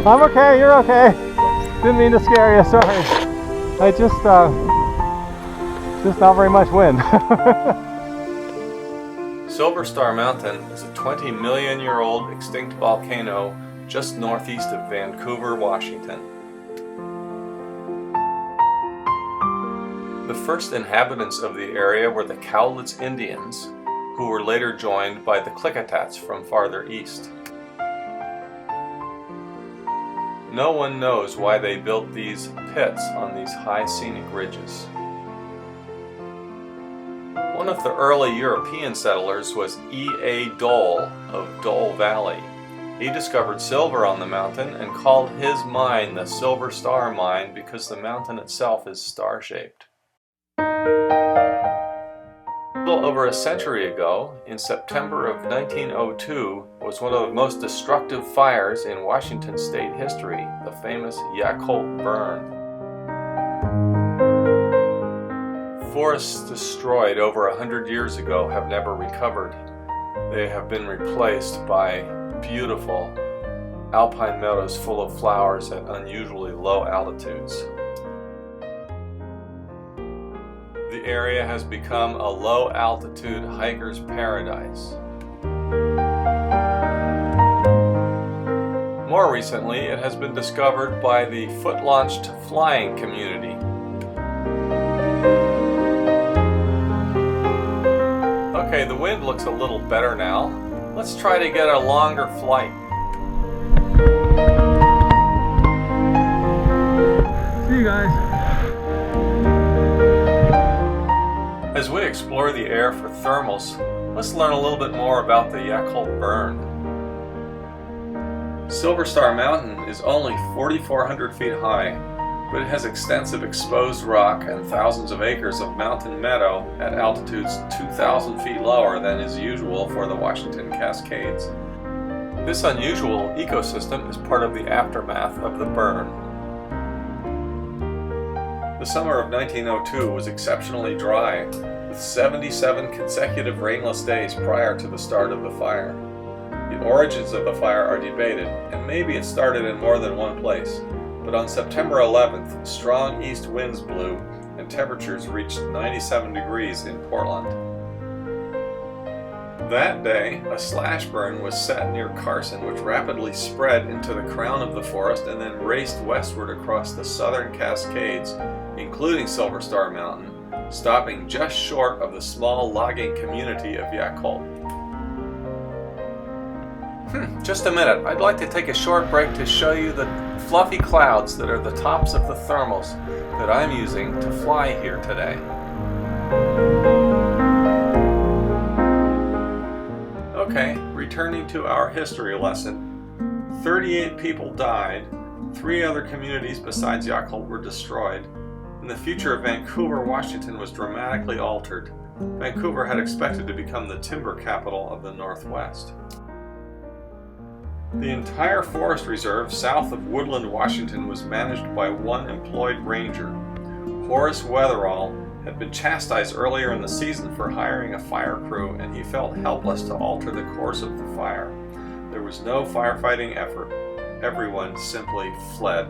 I'm okay, you're okay. Didn't mean to scare you, sorry. I just not very much wind. Silver Star Mountain is a 20-million-year-old extinct volcano just northeast of Vancouver, Washington. The first inhabitants of the area were the Cowlitz Indians, who were later joined by the Klickitats from farther east. No one knows why they built these pits on these high scenic ridges. One of the early European settlers was E.A. Dole of Dole Valley. He discovered silver on the mountain and called his mine the Silver Star Mine because the mountain itself is star-shaped. A little over a century ago, in September of 1902, was one of the most destructive fires in Washington state history, the famous Yacolt Burn. Forests destroyed over 100 years ago have never recovered. They have been replaced by beautiful alpine meadows full of flowers at unusually low altitudes. The area has become a low-altitude hiker's paradise. More recently, it has been discovered by the foot-launched flying community. Okay, the wind looks a little better now. Let's try to get a longer flight. See you guys. As we explore the air for thermals, let's learn a little bit more about the Yacolt Burn. Silver Star Mountain is only 4,400 feet high, but it has extensive exposed rock and thousands of acres of mountain meadow at altitudes 2,000 feet lower than is usual for the Washington Cascades. This unusual ecosystem is part of the aftermath of the burn. The summer of 1902 was exceptionally dry, with 77 consecutive rainless days prior to the start of the fire. The origins of the fire are debated, and maybe it started in more than one place, but on September 11th, strong east winds blew and temperatures reached 97 degrees in Portland. That day, a slash burn was set near Carson, which rapidly spread into the crown of the forest and then raced westward across the southern Cascades, including Silver Star Mountain, stopping just short of the small logging community of Yacolt. Just a minute. I'd like to take a short break to show you the fluffy clouds that are the tops of the thermals that I'm using to fly here today. Okay, returning to our history lesson. 38 people died, 3 other communities besides Yacolt were destroyed, and the future of Vancouver, Washington was dramatically altered. Vancouver had expected to become the timber capital of the Northwest. The entire forest reserve south of Woodland, Washington was managed by one employed ranger. Horace Weatherall had been chastised earlier in the season for hiring a fire crew, and he felt helpless to alter the course of the fire. There was no firefighting effort. Everyone simply fled.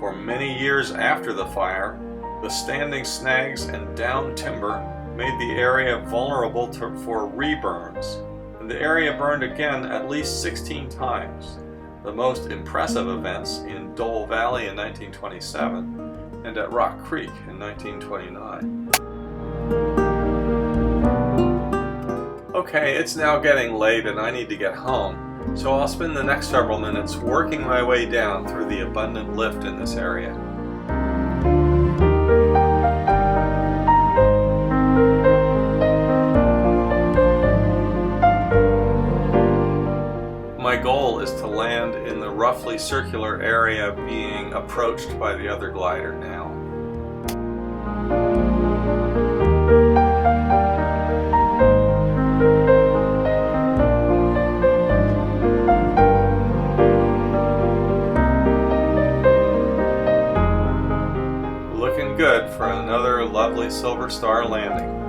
For many years after the fire, the standing snags and downed timber made the area vulnerable for reburns. The area burned again at least 16 times, the most impressive events in Dole Valley in 1927 and at Rock Creek in 1929. Okay, it's now getting late and I need to get home, so I'll spend the next several minutes working my way down through the abundant lift in this area. My goal is to land in the roughly circular area being approached by the other glider now. Looking good for another lovely Silver Star landing.